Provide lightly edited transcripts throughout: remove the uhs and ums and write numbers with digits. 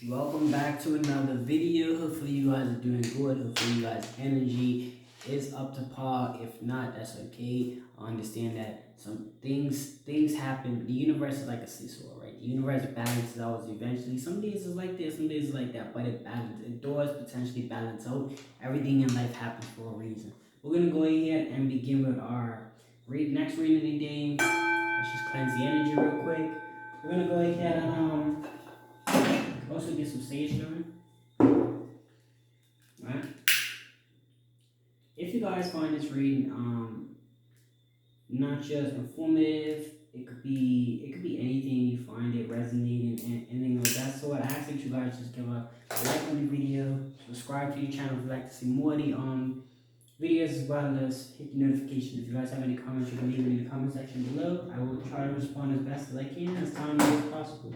Welcome back to another video. Hopefully you guys are doing good. Hopefully you guys' energy is up to par. If not, that's okay. I understand that some things happen. The universe is like a seesaw, right? The universe balances out eventually. Some days is like this, some days is like that, but it balances. It does potentially balance out. Everything in life happens for a reason. We're gonna go ahead and begin with our next reading of the day. Let's just cleanse the energy real quick. We're gonna go ahead and also get some sage going. Right? If you guys find this reading not just informative, it could be anything you find it resonating and anything like that. So I ask that you guys just give a like on the video, subscribe to the channel if you'd like to see more of the videos, as well as hit the notification. If you guys have any comments, you can leave it in the comment section below. I will try to respond as best as I can, as timely as possible.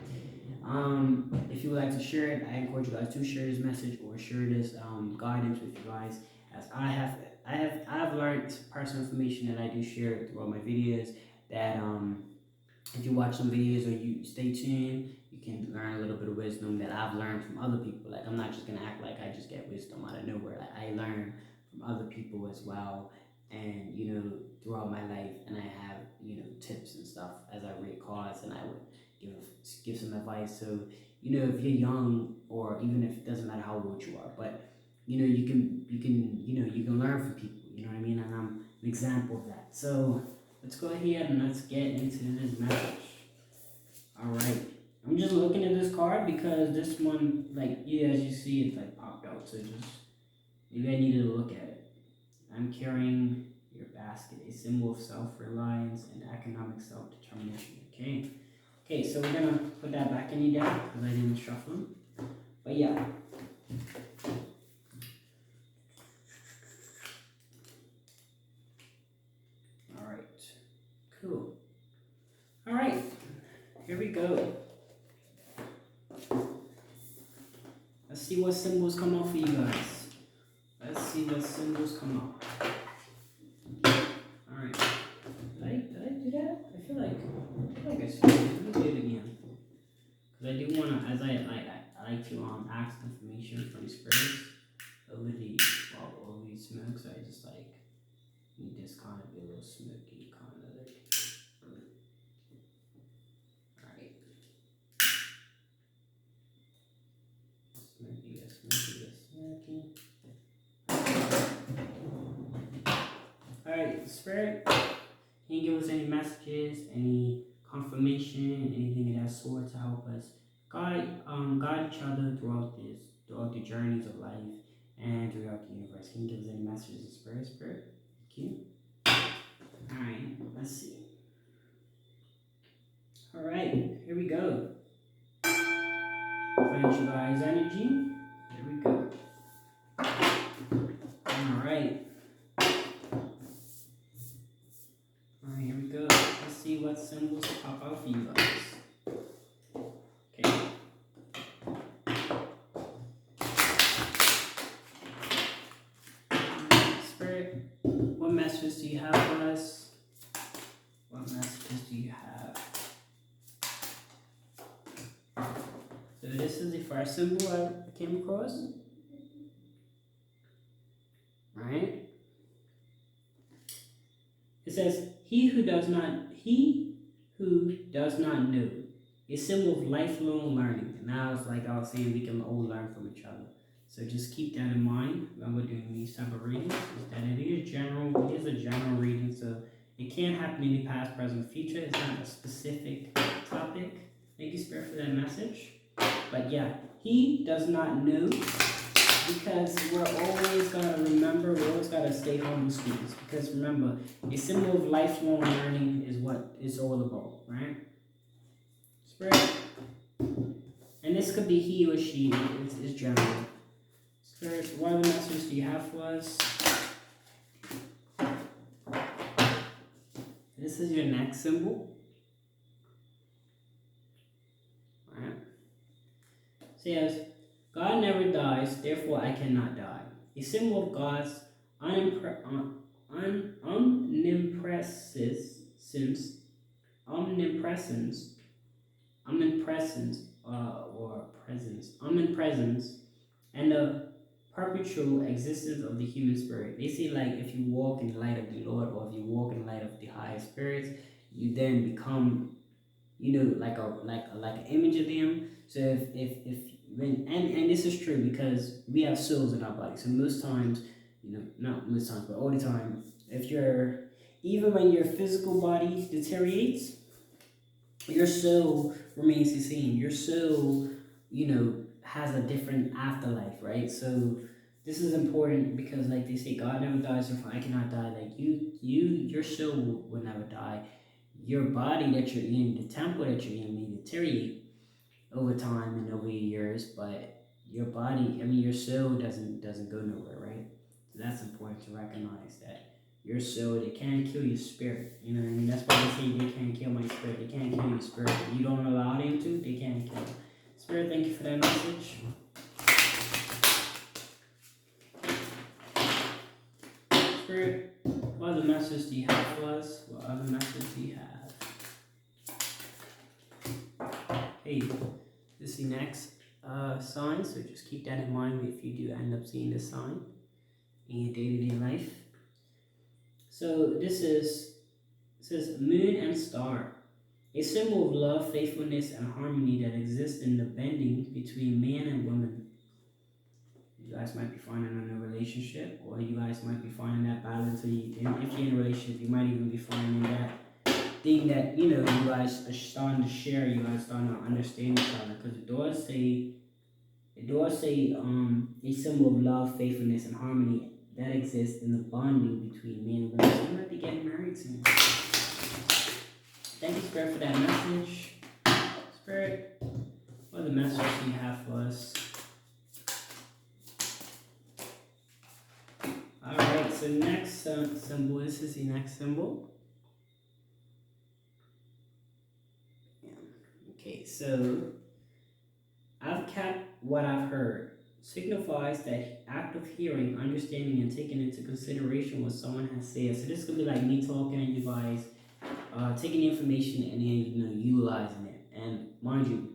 If you would like to share it, I encourage you guys to share this message or share this guidance with you guys, as I have learned personal information that I do share throughout my videos, that if you watch some videos or you stay tuned, you can learn a little bit of wisdom that I've learned from other people. Like, I'm not just gonna act like I just get wisdom out of nowhere. Like, I learn from other people as well, and throughout my life, and I have tips and stuff as I read cards, and I would give some advice. So if you're young, or even if it doesn't matter how old you are, but you can learn from people. You know what I mean? And I'm an example of that. So let's go ahead and let's get into this message. All right. I'm just looking at this card because this one, as you see, it popped out. So just maybe I needed to look at it. I'm carrying your basket, a symbol of self-reliance and economic self-determination. Okay, so we're gonna put that back in the deck because I didn't shuffle them. But yeah. Alright. Cool. Alright. Here we go. Let's see what symbols come out for you guys. Let's see what symbols come out. Alright. Did I do that? I feel like I should. Let me do it again. Because I do want to, as I like to ask information from spirits over these smokes. I just need this kind of be a little smoky, kind of like. Alright. Smoky. Alright, spirit, can you give us any messages, any confirmation, anything of that sort to help us guide each other throughout the journeys of life and throughout the universe? Can you give us any messages of spirit? Thank you. Alright, let's see. Alright, here we go. Cleanse you guys' energy. Here we go. Alright. Alright, here we go. Let's see what symbols pop out for you guys. Okay. Spirit, what messages do you have for us? What messages do you have? So this is the first symbol I came across. Right? It says, he who does not know. A symbol of lifelong learning. And now it's like I was saying, we can all learn from each other. So just keep that in mind when we're doing these type of readings. Is that it is general. It is a general reading, so it can happen in the past, present, future. It's not a specific topic. Thank you, Spirit, for that message. But yeah, he does not know, because we're always going to remember, we always got to stay humble students. Because remember, a symbol of lifelong learning is what it's all about, right? Spirit. And this could be he or she, it's general. Spirit, what other messages do you have for us? This is your next symbol. Right? So yes, God never dies, therefore I cannot die. A symbol of God's omnipresence or presence, omnipresence, and the perpetual existence of the human spirit. They say like if you walk in the light of the Lord, or if you walk in the light of the higher spirits, you then become, like an image of them. So if when and this is true because we have souls in our body. So most times, not most times, but all the time, if you're even when your physical body deteriorates, your soul remains the same. Your soul, has a different afterlife, right? So this is important because, like they say, God never dies, so I cannot die. Like your soul will never die. Your body that you're in, the temple that you're in, may deteriorate over time and over years, but your body, your soul doesn't go nowhere, right? So that's important to recognize that your soul, they can't kill your spirit. You know what I mean? That's why they say they can't kill my spirit. They can't kill your spirit. If you don't allow them to, they can't kill. Spirit, thank you for that message. Spirit, what other message do you have for us? What other message do you have? Hey, this is the next sign, so just keep that in mind if you do end up seeing this sign in your day-to-day life. So it says moon and star, a symbol of love, faithfulness, and harmony that exists in the bending between man and woman. You guys might be finding a new relationship, or you guys might be finding that balance. If you're in a relationship, you might even be finding that thing that you guys are starting to share. You guys starting to understand each other, because the doors say a symbol of love, faithfulness, and harmony that exists in the bonding between men and women. So you might be getting married soon. Thank you, Spirit, for that message. Spirit, what other message do you have for us? Alright, so next symbol, this is the next symbol. Okay, so I've kept what I've heard. Signifies that act of hearing, understanding, and taking into consideration what someone has said. So this could be like me talking and you guys taking information and then utilizing it. And mind you,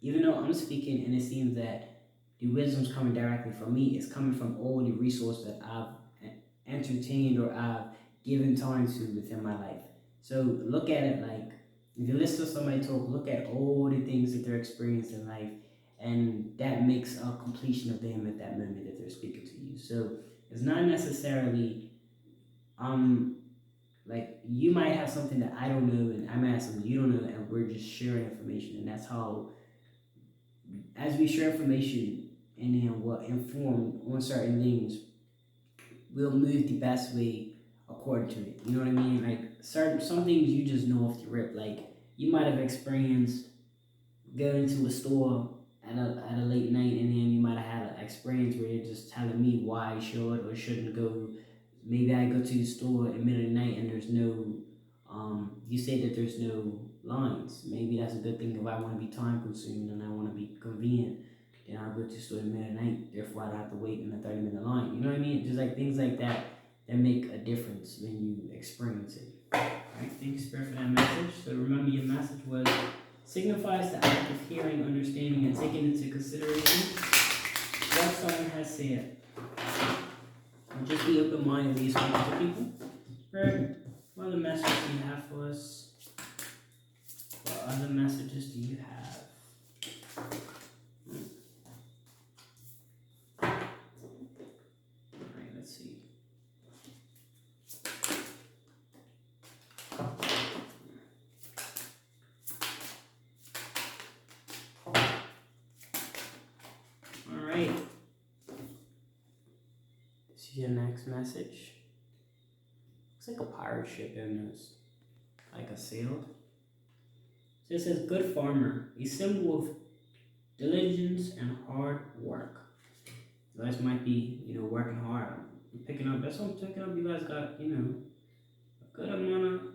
even though I'm speaking and it seems that the wisdom's coming directly from me, it's coming from all the resources that I've entertained or I've given time to within my life. So look at it like, if you listen to somebody talk, look at all the things that they're experiencing in life, and that makes a completion of them at that moment that they're speaking to you. So it's not necessarily like you might have something that I don't know and I'm asking something you don't know, and we're just sharing information. And that's how, as we share information and then we'll inform on certain things, we'll move the best way according to it. You know what I mean? Like some things you just know off the rip. Like you might have experienced going to a store at a late night, and then you might have had an experience where you're just telling me why I should or shouldn't go. Maybe I go to the store in the middle of the night and there's no, you say that there's no lines. Maybe that's a good thing if I want to be time consuming and I want to be convenient. Then I'll go to the store in the middle of the night. Therefore, I don't have to wait in a 30-minute line. You know what I mean? Just like things like that make a difference when you experience it. All right, thank you, Spirit, for that message. So remember, your message was signifies the act of hearing, understanding, and taking into consideration what someone has said. And just be open-minded when you speak to people. Spirit, what other messages do you have for us? What other messages do you have? Alright, let's see. Alright. This is your next message. Looks like a pirate ship in this. Like a sail. So it says, good farmer, a symbol of diligence and hard work. You guys might be, working hard. I'm picking up. That's what I'm picking up. You guys got, a good amount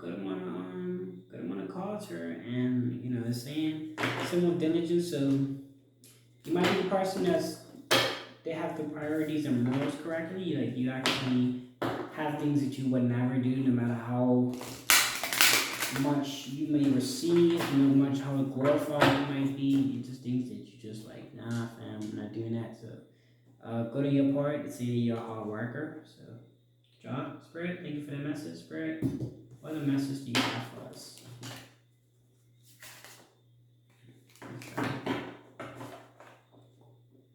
of cards here, and it's saying symbol of diligence. So you might be the person they have the priorities and morals correctly. Like you actually have things that you would never do, no matter how much you may receive, you know, much how glorified you might be. It's just things that you just like, nah, fam, I'm not doing that. So, go to your part. It's saying you're a hard worker. So, John, Spirit, thank you for the message, Spirit. What other message do you have for us?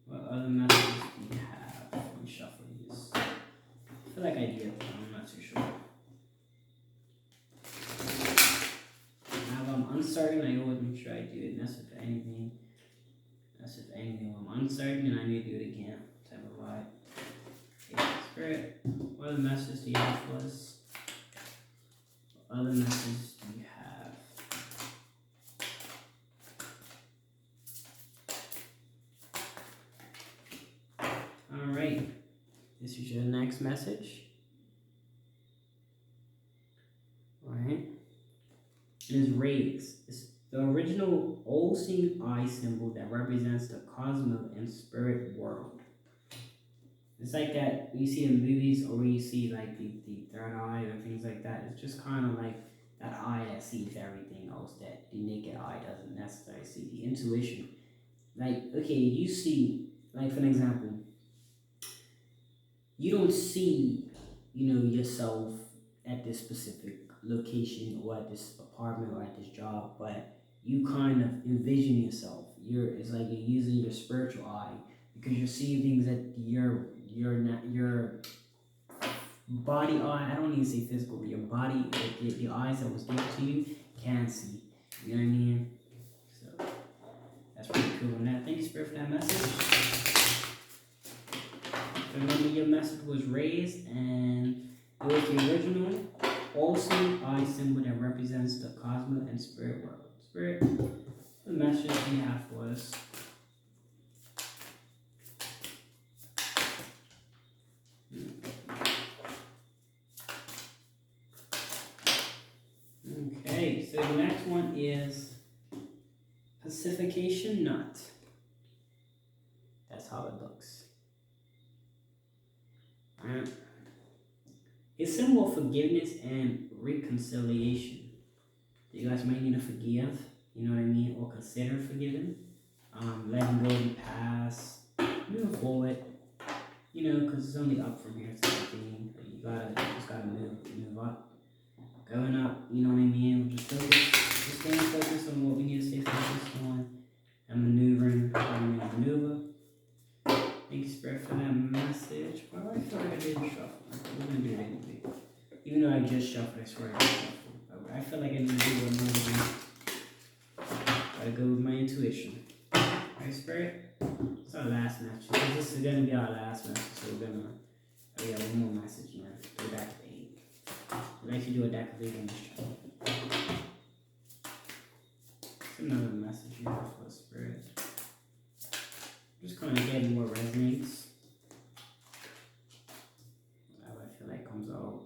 What other messages do you have? Let me shuffle these. I feel like I did, but I'm not too sure. Now, if I'm uncertain, I always make sure I do it. And that's if anything. That's if anything. If I'm uncertain, and I need to do it again. Type of vibe. Okay, Spirit, what other messages do you have for us? What other messages do you have? Alright, this is your next message. Alright, it is rays. It's the original all-seeing eye symbol that represents the cosmos and spirit world. It's like that you see in movies, or you see like the third eye or things like that. It's just kind of like that eye that sees everything else that the naked eye doesn't necessarily see. The intuition. Like, okay, you see, like for an example, you don't see, you know, yourself at this specific location or at this apartment or at this job, but you kind of envision yourself. It's like you're using your spiritual eye because you're seeing things that your body eye. I don't need to say physical, but your body, the eyes that was given to you can see. You know what I mean? So that's pretty cool. And that, thank you, Spirit, for that message. Remember, your message was raised, and it was the original all-seeing eye symbol that represents the cosmos and spirit world. Spirit, the message you have for us. Okay, so the next one is pacification nut. That's how it looks. Alright. It's a symbol of forgiveness and reconciliation. You guys might need to forgive, you know what I mean, or consider forgiving. Letting go of the past, move forward, you know, because it's only up from here to the thing. You just gotta move up. Going up, you know what I mean? Just staying focused on what we need to stay focused on and maneuvering how we need to maneuver. Thank you, Spirit, for that message. Why do I feel like I didn't shuffle? We're gonna do it anyway. Even though I just shuffled, I swear I didn't shuffle. I feel like I need to do what I'm doing. Gotta go with my intuition. Right, Spirit? It's our last message. This is gonna be our last message, so we're gonna. Oh yeah, one more message, yeah. Go back to 8. We'll actually do a deck of 8 on this channel. It's another message you have for us, Spirit. Just kind of getting more resonates. How I feel like comes out.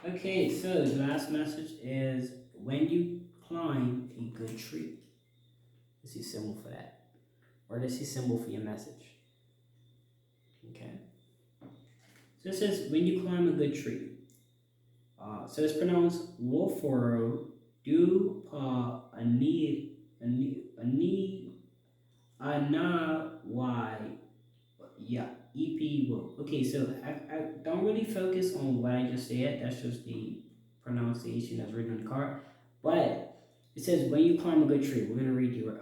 Okay, so the last message is when you climb a good tree. This is symbol for that. Or this is symbol for your message. Okay. So it says when you climb a good tree. So it's pronounced Wolforo Du Pa Ana Y yeah EP Wo. Okay, so I don't really focus on what I just said. That's just the pronunciation that's written on the card. But it says when you climb a good tree. We're gonna read your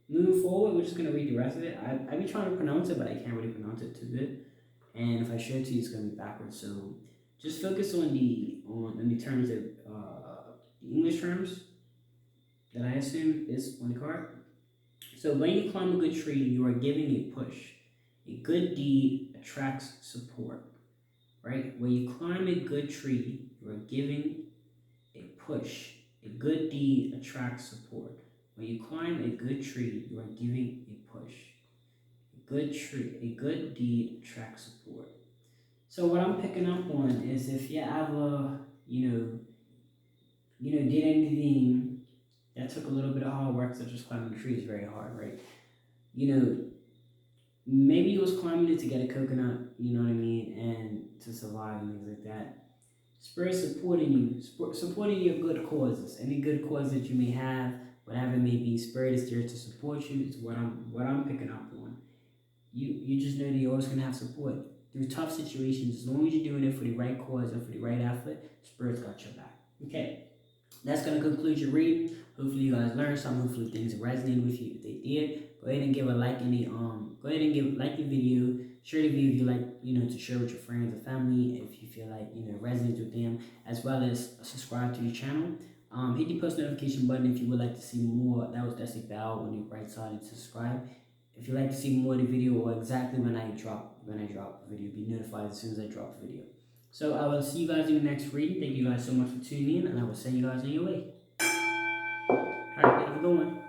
moving forward. We're just gonna read the rest of it. I be trying to pronounce it, but I can't really pronounce it too good. And if I show it to you, it's gonna be backwards. So just focus on the terms of the English terms that I assume is on the card. So when you climb a good tree, you are giving a push. A good deed attracts support. Right? When you climb a good tree, you are giving a push. A good deed attracts support. When you climb a good tree, you are giving a push. A good deed attracts support. So what I'm picking up on is if you ever, did anything that took a little bit of hard work, such as climbing a tree is very hard, right? You know, maybe you was climbing it to get a coconut, you know what I mean, and to survive and things like that. Spirit supporting you, supporting your good causes, any good cause that you may have, whatever it may be. Spirit is there to support you. Is what I'm picking up on. You just know that you're always gonna have support through tough situations. As long as you're doing it for the right cause and for the right effort, Spirit's got your back. Okay. That's going to conclude your reading. Hopefully you guys learned something. Hopefully things resonated with you. If they did, go ahead and give a like in the go ahead and like the video. Share the video if you like, to share with your friends or family if you feel like, it resonates with them, as well as subscribe to the channel. Hit the post notification button if you would like to see more. That's a bell on the right side, and subscribe. If you like to see more of the video or exactly when I drop the video, be notified as soon as I drop the video. So I will see you guys in the next reading. Thank you guys so much for tuning in, and I will send you guys on your way. All right, have a good one.